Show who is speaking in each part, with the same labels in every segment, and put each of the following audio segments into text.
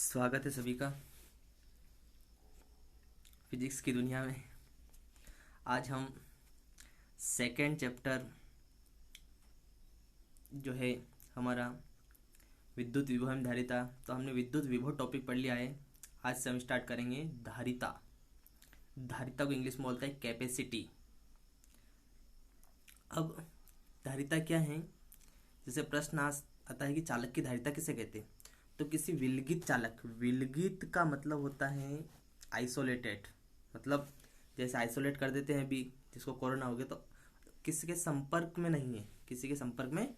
Speaker 1: स्वागत है सभी का फिजिक्स की दुनिया में। आज हम सेकेंड चैप्टर जो है हमारा विद्युत विभव एवं धारिता, तो हमने विद्युत विभव टॉपिक पढ़ लिया है। आज से हम स्टार्ट करेंगे धारिता। धारिता को इंग्लिश में बोलते हैं कैपेसिटी। अब धारिता क्या है? जैसे प्रश्न आता है कि चालक की धारिता किसे कहते हैं, तो किसी विलगित चालक, विलगित का मतलब होता है आइसोलेटेड, मतलब जैसे आइसोलेट कर देते हैं अभी जिसको कोरोना हो गया, तो किसी के संपर्क में नहीं है, किसी के संपर्क में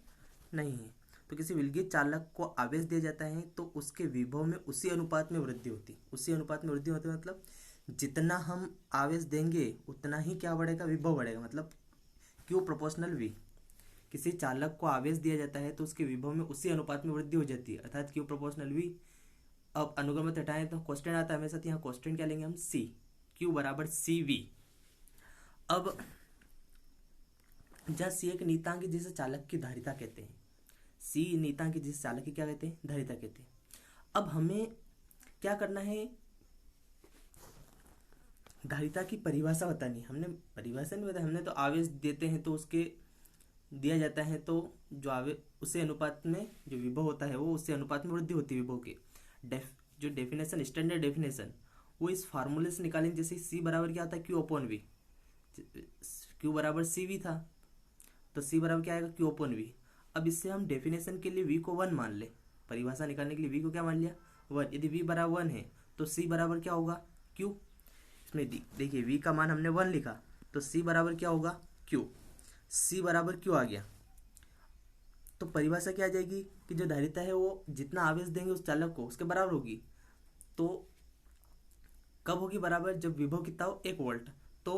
Speaker 1: नहीं है। तो किसी विलगित चालक को आवेश दिया जाता है तो उसके विभव में उसी अनुपात में वृद्धि होती, उसी अनुपात में वृद्धि होती मतलब जितना हम आवेश देंगे उतना ही क्या बढ़ेगा, विभव बढ़ेगा, मतलब क्यू प्रोपोर्शनल वी। किसी चालक को आवेश दिया जाता है तो उसके विभव में उसी अनुपात में वृद्धि हो जाती है, अर्थात क्यू प्रोपोर्शनल वी। अब अनुगमन हटाएं तो क्वेश्चन आता है हमेशा, यहाँ क्वेश्चन क्या लेंगे हम, सी, क्यू बराबर सी वी। अब जहाँ सी एक नीतांक जिसे चालक की धारिता कहते हैं, सी नीतांक जिसे चालक की क्या कहते हैं, धारिता कहते हैं। अब हमें क्या करना है, धारिता की परिभाषा बतानी। हमने परिभाषा नहीं बताई, हमने तो आवेश देते हैं तो उसके दिया जाता है तो जो आवेश उसी अनुपात में जो विभव होता है वो उसी अनुपात में वृद्धि होती है विभव की। जो डेफिनेशन, स्टैंडर्ड डेफिनेशन, वो इस फार्मूले से निकालेंगे। जैसे सी बराबर क्या होता है, क्यू अपॉन वी। क्यू बराबर सी वी था तो सी बराबर क्या आएगा, क्यू अपॉन वी। अब इससे हम डेफिनेशन के लिए वी को 1 मान ले, परिभाषा निकालने के लिए वी को क्या मान लिया, 1। यदि वी बराबर 1 है तो सी बराबर क्या होगा, क्यू। इसमें देखिए वी का मान हमने 1 लिखा तो सी बराबर क्या होगा, क्यू। सी बराबर क्यू आ गया तो परिभाषा क्या आ जाएगी कि जो धारिता है वो जितना आवेश देंगे उस चालक को उसके बराबर होगी। तो कब होगी बराबर, जब विभव कितना हो, 1 वोल्ट। तो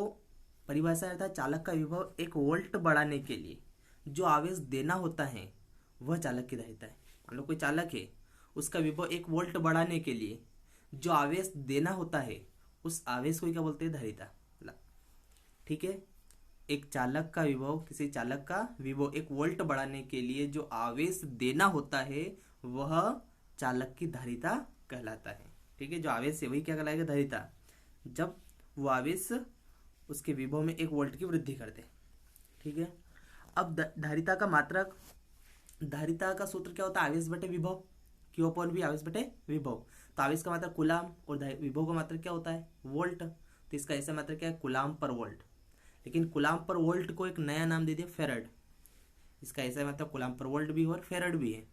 Speaker 1: परिभाषा अर्थात चालक का विभव 1 वोल्ट बढ़ाने के लिए जो आवेश देना होता है वह चालक की धारिता है। मान लो कोई चालक है, उसका विभव 1 वोल्ट बढ़ाने के लिए जो आवेश देना होता है उस आवेश को क्या बोलते हैं, धारिता। ठीक है, एक चालक का विभव, किसी चालक का विभव 1 वोल्ट बढ़ाने के लिए जो आवेश देना होता है वह चालक की धारिता कहलाता है। ठीक है, जो आवेश है वही क्या कहलाएगा, धारिता, जब वो आवेश उसके विभव में 1 वोल्ट की वृद्धि कर दे। ठीक है, अब धारिता का मात्रक, धारिता का सूत्र क्या होता है, आवेश बटे विभव, क्यू अपॉन वी, आवेश बटे विभव। तो आवेश का मात्रक कूलाम और विभव का मात्रक क्या होता है, वोल्ट। तो इसका ऐसा मात्रक क्या है, कूलाम पर वोल्ट। लेकिन कूलाम पर वोल्ट को एक नया नाम दे दिया, फेरड। इसका ऐसा मतलब कूलाम पर वोल्ट भी और फेरड भी है।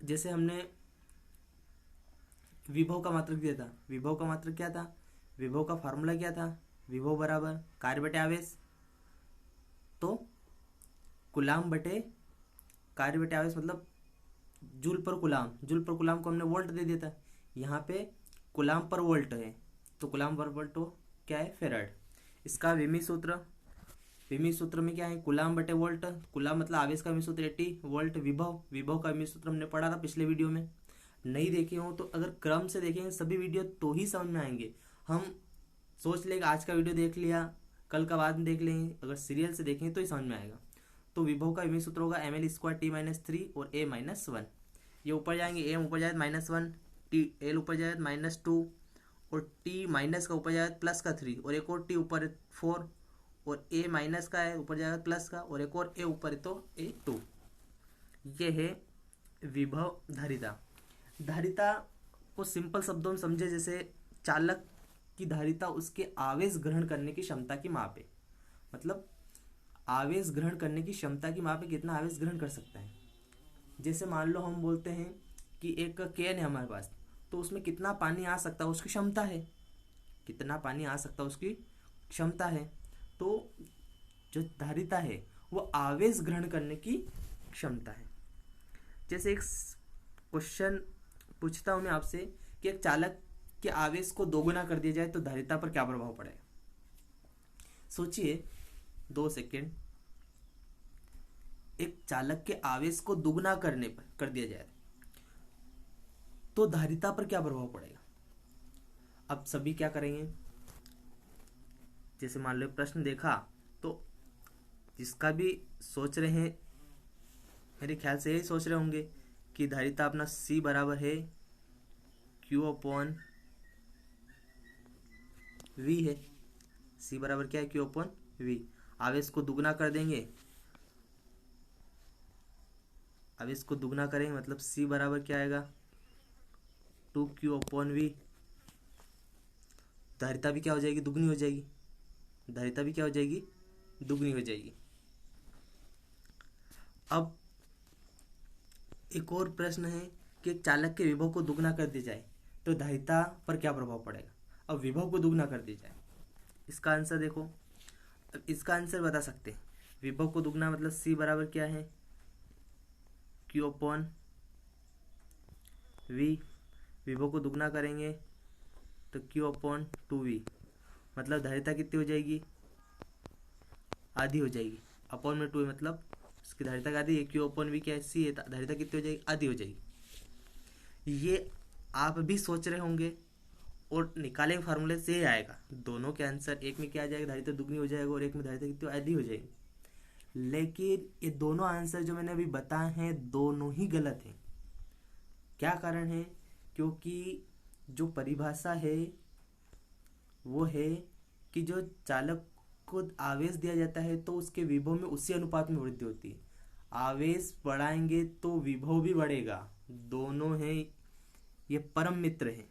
Speaker 1: जैसे हमने विभव का मात्रक दिया था, विभव का मात्रक क्या था, विभव का फार्मूला क्या था, विभव बराबर कार्य बटे आवेश। तो कूलाम बटे कार्य बटे आवेश मतलब जूल पर कूलाम, जूल पर कूलाम को हमने वोल्ट दे दिया था, यहाँ पे कूलाम पर वोल्ट है तो कूलाम पर वोल्ट तो क्या है, फेरड। इसका विमी सूत्र, विमी सूत्र में क्या है, कूलाम बटे वोल्ट। कूलाम मतलब आवेश का विमी सूत्र 80 वोल्ट। विभव, विभव का विमी सूत्र हमने पढ़ा था पिछले वीडियो में, नहीं देखे हो तो अगर क्रम से देखेंगे सभी वीडियो तो ही समझ में आएंगे। हम सोच लेंगे आज का वीडियो देख लिया, कल का बाद में देख लेंगे, अगर सीरियल से देखेंगे तो ही समझ में आएगा। तो विभव का विमी सूत्र होगा ml² t - 3 और a-1। ये ऊपर जाएंगे, एम ऊपर जाए -1, टी एल ऊपर जाए -2 और टी माइनस का ऊपर जाएगा प्लस का 3 और एक और टी ऊपर 4 और ए माइनस का है ऊपर जाएगा प्लस का और एक और ए ऊपर है तो A2। ये है विभव धारिता। धारिता को सिंपल शब्दों में समझे, जैसे चालक की धारिता उसके आवेश ग्रहण करने की क्षमता की माप है, मतलब आवेश ग्रहण करने की क्षमता की माप है, कितना आवेश ग्रहण कर सकता है। जैसे मान लो हम बोलते हैं कि एक कैन है हमारे पास, तो उसमें कितना पानी आ सकता है उसकी क्षमता है, कितना पानी आ सकता है उसकी क्षमता है। तो जो धारिता है वो आवेश ग्रहण करने की क्षमता है। जैसे एक क्वेश्चन पूछता हूं मैं आपसे कि एक चालक के आवेश को दोगुना कर दिया जाए तो धारिता पर क्या प्रभाव पड़ेगा। सोचिए 2 सेकेंड, एक चालक के आवेश को दुगना करने पर कर दिया जाए तो धारिता पर क्या प्रभाव पड़ेगा। अब सभी क्या करेंगे, जैसे मान लो प्रश्न देखा तो जिसका भी सोच रहे हैं, मेरे ख्याल से यही सोच रहे होंगे कि धारिता अपना C बराबर है Q अपॉन V है। C बराबर क्या है? Q upon V। आवेश को दुगना कर देंगे, आवेश को दुगना करेंगे मतलब C बराबर क्या आएगा? 2Q upon V। धारिता भी क्या हो जाएगी? दुगनी हो जाएगी। धारिता भी क्या हो जाएगी? दुगनी हो जाएगी। अब एक और प्रश्न है कि चालक के विभव को दुगना कर दिया जाए तो धारिता पर क्या प्रभाव पड़ेगा। अब विभव को दुगना कर दिया जाए, इसका आंसर देखो। अब इसका आंसर बता सकते हैं। विभव को दुगना मतलब C बराबर क्या है? Q upon V। विभव को दुगना करेंगे तो Q अपॉन 2V, मतलब धारिता कितनी हो जाएगी? आधी हो जाएगी। अपॉन में 2 मतलब इसकी धारिता का आधी है। Q अपॉन V क्या है? C है, धारिता कितनी हो जाएगी? आधी हो जाएगी। ये आप भी सोच रहे होंगे और निकालेंगे फार्मूले से ही आएगा। दोनों के आंसर, एक में क्या आ जाएगा? धारिता दुगनी हो जाएगा और एक में धारिता कितनी? आधी हो जाएगी। लेकिन ये दोनों आंसर जो मैंने अभी बताए हैं दोनों ही गलत हैं। क्या कारण है? क्योंकि जो परिभाषा है वो है कि जो चालक को आवेश दिया जाता है तो उसके विभव में उसी अनुपात में वृद्धि होती है। आवेश बढ़ाएंगे तो विभव भी बढ़ेगा। दोनों हैं, ये परम मित्र हैं।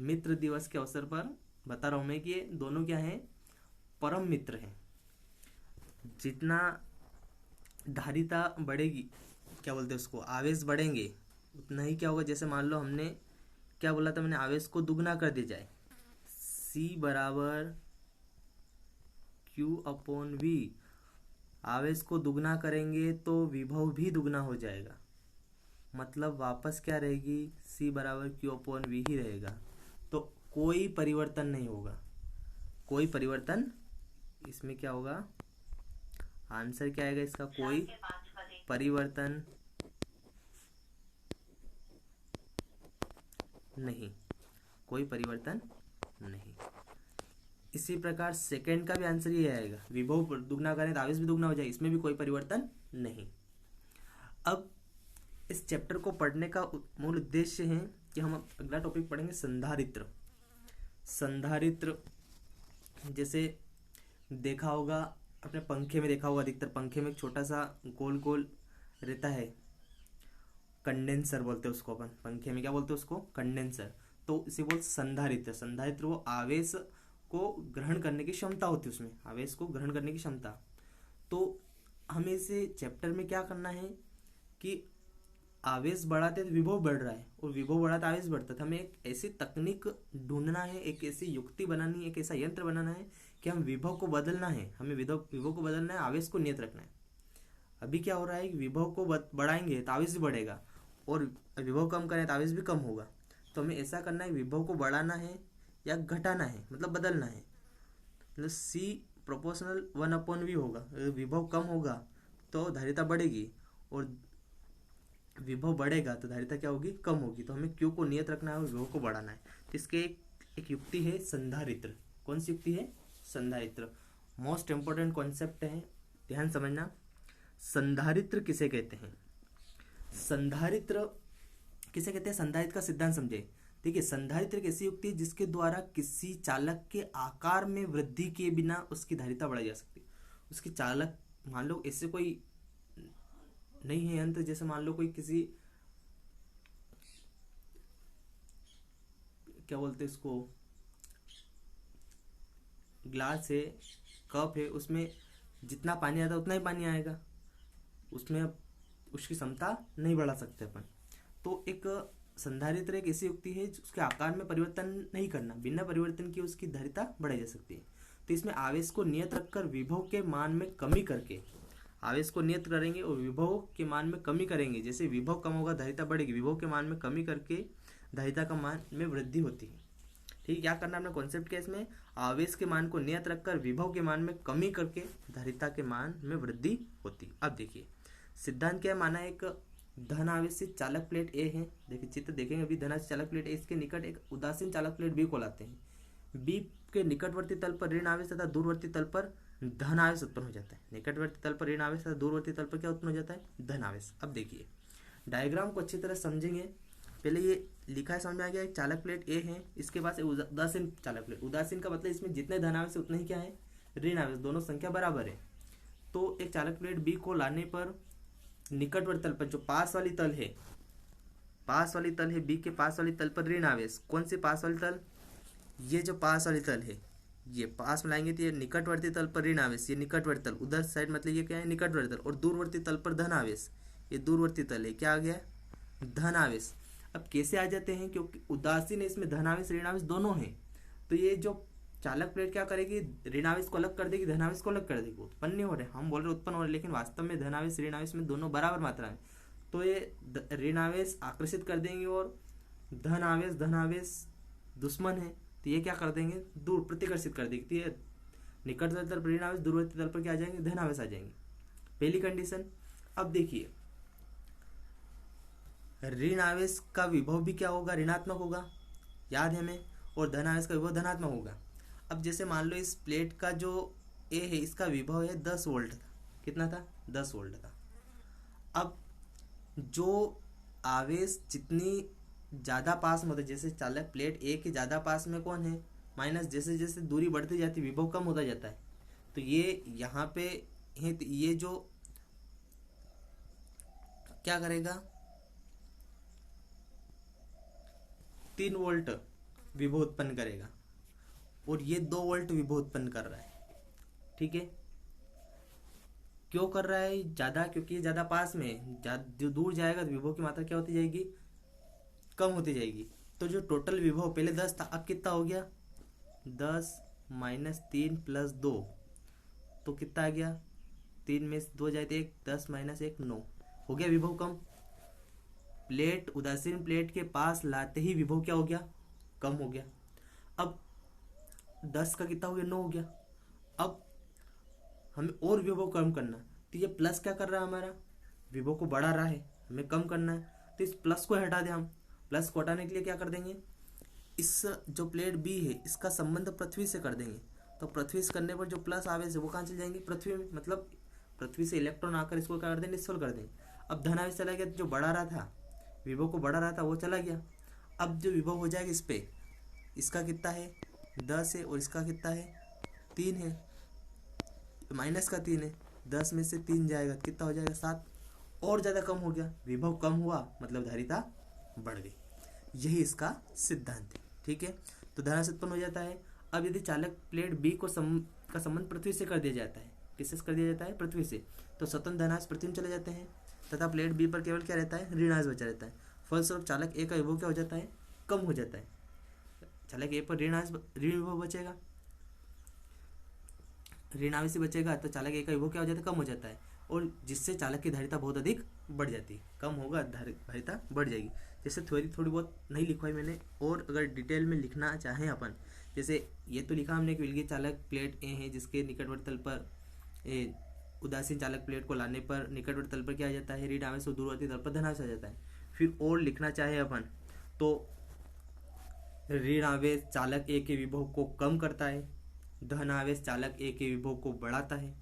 Speaker 1: मित्र दिवस के अवसर पर बता रहा हूं मैं कि ये दोनों क्या हैं? परम मित्र हैं। जितना धारिता बढ़ेगी, क्या बोलते हैं उसको, आवेश बढ़ेंगे, उतना ही क्या होगा? जैसे मान लो हमने क्या बोला था, मैंने आवेश को दुगना कर दिया जाए, C बराबर Q अपॉन V। आवेश को दुगना करेंगे तो विभव भी दुगना हो जाएगा, मतलब वापस क्या रहेगी? C बराबर Q अपॉन V ही रहेगा। तो कोई परिवर्तन नहीं होगा, कोई परिवर्तन इसमें क्या होगा? आंसर क्या आएगा इसका? कोई परिवर्तन नहीं, कोई परिवर्तन नहीं। इसी प्रकार सेकंड का भी आंसर ये आएगा, विभव दुगना करें तो आवेश भी दुगना हो जाए, इसमें भी कोई परिवर्तन नहीं। अब इस चैप्टर को पढ़ने का मूल उद्देश्य है कि हम अगला टॉपिक पढ़ेंगे संधारित्र। संधारित्र जैसे देखा होगा, अपने पंखे में देखा होगा, अधिकतर पंखे में एक छोटा सा गोल गोल रहता है, कंडेंसर बोलते हैं उसको अपन। पंखे में क्या बोलते हैं उसको? कंडेंसर। तो इसे बोलते संधारित्र। संधारित्र वो आवेश को ग्रहण करने की क्षमता होती है, उसमें आवेश को ग्रहण करने की क्षमता। तो हमें इसे चैप्टर में क्या करना है कि आवेश बढ़ाते तो विभव बढ़ रहा है और विभव बढ़ाते आवेश बढ़ता है। हमें एक ऐसी तकनीक ढूंढना है, एक ऐसी युक्ति बनानी है, एक ऐसा यंत्र बनाना है कि हम विभव को बदलना है, हमें विभव को बदलना है, आवेश को नियत रखना है। अभी क्या हो रहा है कि विभव को बढ़ाएंगे तो आवेश भी बढ़ेगा और विभव कम करें तो आवेश भी कम होगा। तो हमें ऐसा करना है, विभव को बढ़ाना है या घटाना है, मतलब बदलना है। मतलब C प्रोपोर्शनल 1/V होगा। अगर विभव कम होगा तो धारिता बढ़ेगी और विभव बढ़ेगा तो धारिता क्या होगी? कम होगी। तो हमें Q को नियत रखना है और विभव को बढ़ाना है। तो इसके एक युक्ति है संधारित्र। कौन सी युक्ति है? संधारित्र। मोस्ट इंपोर्टेंट कॉन्सेप्ट है, ध्यान समझना। संधारित्र किसे कहते हैं? संधारित्र किसे कहते हैं? संधारित्र का सिद्धांत समझे। देखिए, संधारित्र एक ऐसी युक्ति है जिसके द्वारा किसी चालक के आकार में वृद्धि किए बिना उसकी धारिता बढ़ाई जा सकती है। उसकी चालक, मान लो ऐसे कोई नहीं है यंत्र, जैसे मान लो कोई किसी, क्या बोलते हैं इसको, ग्लास है, कप है, उसमें जितना पानी आता है उतना ही पानी आएगा, उसमें उसकी क्षमता नहीं बढ़ा सकते अपन। तो एक संधारित्र एक ऐसी युक्ति है उसके आकार में परिवर्तन नहीं करना, बिना परिवर्तन किए उसकी धारिता बढ़ाई जा सकती है। तो इसमें आवेश को नियत रखकर विभव के मान में कमी करके, आवेश को नियत करेंगे और विभव के मान में कमी करेंगे। जैसे विभव कम होगा धारिता बढ़ेगी, विभव के मान में कमी करके धारिता का मान में वृद्धि होती है। ठीक, क्या करना है अपना कॉन्सेप्ट क्या इसमें? आवेश के मान को नियत रखकर विभव के मान में कमी करके धारिता के मान में वृद्धि होती। अब देखिए सिद्धांत क्या माना है, एक धन आवेशित चालक प्लेट A है। देखिए चित्र देखेंगे अभी, धन आवेशित चालक प्लेट A, इसके निकट एक उदासीन चालक प्लेट B को लाते हैं। B के निकटवर्ती तल पर ऋण आवेश तथा दूरवर्ती तल पर धन आवेश उत्पन्न हो जाता है। निकटवर्ती तल पर ऋण आवेश तथा दूरवर्ती तल पर क्या उत्पन्न हो जाता है? धन आवेश। अब देखिए डायग्राम को अच्छी तरह समझेंगे। पहले ये लिखा है समझ में आ गया। एक चालक प्लेट ए है, इसके पास एक उदासीन चालक प्लेट। उदासीन का मतलब इसमें जितने धनावेश उतने ही क्या है, ऋण आवेश, दोनों संख्या बराबर है। तो एक चालक प्लेट बी को लाने पर निकटवर्ती तल पर जो पास वाली तल है, पास वाली तल है बी के पास वाली तल पर ऋण आवेश। कौन सी पास वाली तल, ये जो पास वाली तल है, ये पास में लाएंगे तो ये निकटवर्ती तल पर ऋण आवेश, ये निकटवर्ती तल उधर साइड मतलब ये क्या है, निकटवर्ती तल। और दूरवर्ती तल पर धन आवेश, ये दूरवर्ती तल है, क्या आ गया, धन आवेश। अब कैसे आ जाते हैं, क्योंकि उदासीन है, इसमें धन आवेश ऋण आवेश दोनों हैं। तो ये जो चालक प्लेट क्या करेगी, ऋण आवेश को अलग कर देगी, धन आवेश को अलग कर देगी। उत्पन्न नहीं हो रहे, हम बोल रहे उत्पन्न हो रहे, लेकिन वास्तव में धन आवेश ऋण आवेश में दोनों बराबर मात्रा में। तो ये ऋण आवेश आकर्षित कर देंगे और धन आवेश दुश्मन है, तो ये क्या कर देंगे, दूर प्रतिकर्षित कर देगी। तो ये निकटवर्ती तल पर ऋण आवेश, दूरवर्ती तल पर क्या आ जाएंगे, धन आवेश आ जाएंगे, पहली कंडीशन। अब देखिए ऋण आवेश का विभव भी क्या होगा, ऋणात्मक होगा, याद है हमें, और धन आवेश का विभव धनात्मक होगा। अब जैसे मान लो इस प्लेट का जो ए है, इसका विभव है 10 वोल्ट था, कितना था, 10 वोल्ट था। अब जो आवेश जितनी ज़्यादा पास में होता है, जैसे चालक प्लेट ए के ज़्यादा पास में कौन है, माइनस, जैसे जैसे दूरी बढ़ती जाती है विभव कम होता जाता है। तो ये यहाँ पे है, तो ये जो क्या करेगा, 3 वोल्ट विभव उत्पन्न करेगा, और ये 2 वोल्ट विभव उत्पन्न कर रहा है। ठीक है, क्यों कर रहा है ज़्यादा, क्योंकि ये ज़्यादा पास में है, जो दूर जाएगा तो विभव की मात्रा क्या होती जाएगी, कम होती जाएगी। तो जो टोटल विभव पहले 10 था, अब कितना हो गया, 10 माइनस 3 प्लस 2, तो कितना आ गया, 3 में 2 जाए तो 1, 10 माइनस 1 9, हो गया विभव कम। प्लेट उदासीन प्लेट के पास लाते ही विभव क्या हो गया, कम हो गया। अब 10 का कितना हो गया, 9 हो गया। अब हमें और विभव कम करना, तो ये प्लस क्या कर रहा है, हमारा विभव को बढ़ा रहा है, हमें कम करना है। तो इस प्लस को हटा दें हम। प्लस को हटाने के लिए क्या कर देंगे, इस जो प्लेट बी है इसका संबंध पृथ्वी से कर देंगे। तो पृथ्वी से करने पर जो प्लस आवेश है वो कहाँ चल जाएंगे, पृथ्वी में, मतलब पृथ्वी से इलेक्ट्रॉन आकर इसको क्या कर देंगे, निष्फल कर देंगे। अब धन आवेश चला गया, जो बढ़ा रहा था विभव को बढ़ा रहा था वो चला गया। अब जो विभव हो जाएगा इस पे, इसका कितना है, 10 है, और इसका कितना है, 3 है, माइनस का 3 है, 10 में से 3 जाएगा कितना हो जाएगा, 7, और ज़्यादा कम हो गया, विभव कम हुआ मतलब धारिता बढ़ गई। यही इसका सिद्धांत है। ठीक है, तो धनावेश उत्पन्न हो जाता है। अब यदि चालक प्लेट बी को का संबंध पृथ्वी से कर दिया जाता है, किससे कर दिया जाता है, पृथ्वी से, तो स्वतंत्र धनावेश पृथ्वी में चले जाते हैं, तथा प्लेट बी पर केवल क्या रहता है, ऋण आवेश बचा रहता है। फलस्वरूप चालक ए का विभव क्या हो जाता है, कम हो जाता है। चालक ए पर ऋण विभव बचेगा, ऋण आवेश बचेगा, तो चालक ए का विभव क्या हो जाता है, कम हो जाता है, और जिससे चालक की धारिता बहुत अधिक बढ़ जाती है। कम होगा, धारिता बढ़ जाएगी। जैसे थ्योरी थोड़ी बहुत नहीं लिखवाई मैंने, और अगर डिटेल में लिखना चाहें अपन, जैसे ये तो लिखा हमने कि विलगित चालक प्लेट ए है जिसके निकटवर्ती तल पर उदासीन चालक प्लेट को लाने पर निकटवर्ती तल पर क्या आ जाता है, ऋण आवेश, और दूरवर्ती तल पर धन आवेश आ जाता है। फिर और लिखना चाहे अपन तो ऋण आवेश चालक ए के विभव को कम करता है, धन आवेश चालक ए के विभव को बढ़ाता है।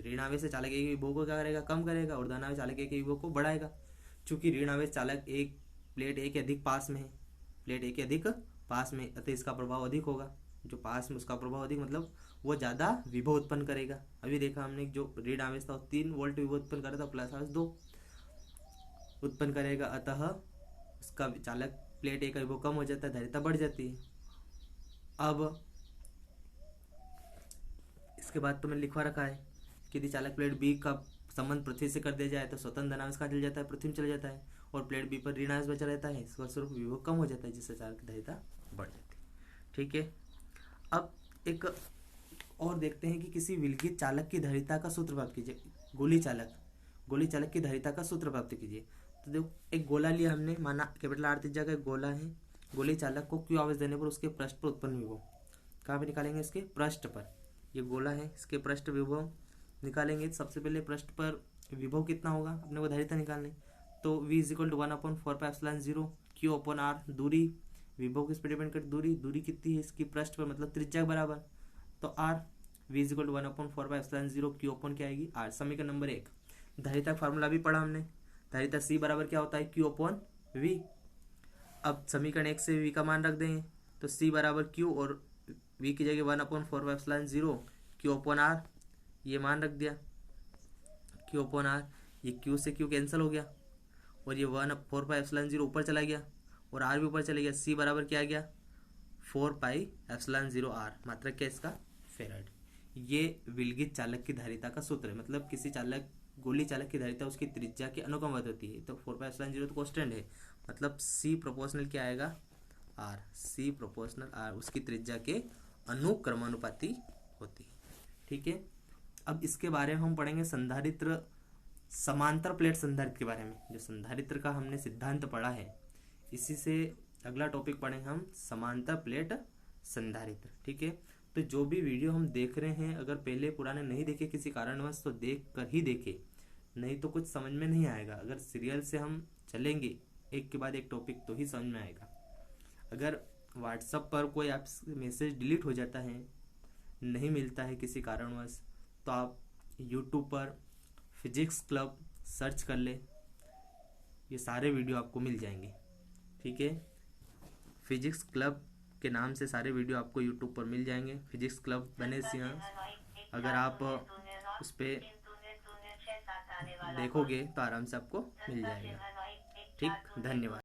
Speaker 1: ऋण आवेश से चालक ए के विभव को क्या करेगा, कम करेगा, और धन आवेश चालक ए के विभव को बढ़ाएगा। चूंकि ऋण आवेश चालक एक प्लेट ए के अधिक पास में है, प्लेट ए के अधिक पास में, अतः इसका प्रभाव अधिक होगा। जो पास में उसका प्रभाव अधिक मतलब वो ज़्यादा विभव उत्पन्न करेगा। अभी देखा हमने जो ऋण आवेश था 3 वोल्ट विभव उत्पन्न कर रहा था, प्लस आवेश 2 उत्पन्न करेगा, अतः उसका चालक प्लेट ए का विभव कम हो जाता है, धारिता बढ़ जाती है। अब इसके बाद तो मैंने लिखवा रखा है कि यदि चालक प्लेट बी का संबंध पृथ्वी से कर दिया जाए तो स्वतंत्र धनावेश कहाँ चल जाता है, पृथ्वी में चला जाता है, और प्लेट बी पर ऋण आवेश बचा रहता है, इसका स्वरूप विभव कम हो जाता है, जिससे चालक की धारिता बढ़ जाती है। ठीक है, अब एक और देखते हैं कि किसी विलगित चालक की धारिता का सूत्र प्राप्त कीजिए। गोली चालक की धारिता का सूत्र प्राप्त कीजिए। तो देखो, एक गोला लिया हमने, माना कैपिटल आर त्रिज्या का एक गोला है। गोली चालक को क्यू आवेश देने पर उसके पृष्ठ पर उत्पन्न विभव कहाँ पे निकालेंगे, इसके पृष्ठ पर। ये गोला है, इसके पृष्ठ विभव निकालेंगे। सबसे पहले पृष्ठ पर विभव कितना होगा, अपने को धारिता निकालने, तो v is equal to 1/4πε0 Q upon R. दूरी, विभव किस पर डिपेंड करती, दूरी कितनी है इसकी, पृष्ठ पर, मतलब त्रिज्या बराबर, तो r v is equal to 1/4πε0 Q upon क्या आएगी, r। समीकरण नंबर 1। धारिता का फार्मूला भी पढ़ा हमने, धारिता C बराबर क्या होता है, Q अपॉन V। अब समीकरण 1 से v का मान रख देंगे, तो c बराबर q और v की जगह 1/4/0 q/r, ये मान रख दिया q/r। ये q से q कैंसिल हो गया और ये 1/4/0 ऊपर चला गया और r भी ऊपर चला गया। c बराबर क्या आ गया 4πε0r, मात्रक क्या इसका फेराड। ये विलगित चालक की धारिता का सूत्र है, मतलब किसी चालक गोली चालक की धारिता उसकी त्रिज्या के अनुक्रमवत होती है। तो 4πε0 तो कांस्टेंट है, मतलब c प्रोपोर्शनल क्या आएगा r, c प्रोपोर्शनल r उसकी त्रिज्या के अनुक्रमानुपाती होती है। ठीक है, अब इसके बारे में हम पढ़ेंगे संधारित्र, समांतर प्लेट संधारित्र के बारे में। जो संधारित्र का हमने सिद्धांत पढ़ा है, इसी से अगला टॉपिक पढ़ेंगे हम समांतर प्लेट संधारित्र। ठीक है, तो जो भी वीडियो हम देख रहे हैं, अगर पहले पुराने नहीं देखे किसी कारणवश तो देख कर ही देखे, नहीं तो कुछ समझ में नहीं आएगा। अगर सीरियल से हम चलेंगे एक के बाद एक टॉपिक तो ही समझ में आएगा। अगर व्हाट्सएप पर कोई आप मैसेज डिलीट हो जाता है, नहीं मिलता है किसी कारणवश, तो आप यूट्यूब पर फिजिक्स क्लब सर्च कर ले, ये सारे वीडियो आपको मिल जाएंगे। ठीक है, फिजिक्स क्लब के नाम से सारे वीडियो आपको यूट्यूब पर मिल जाएंगे। फिजिक्स क्लब बने सिंह, अगर आप उस पर देखोगे तो आराम से आपको मिल जाएगा। ठीक, धन्यवाद।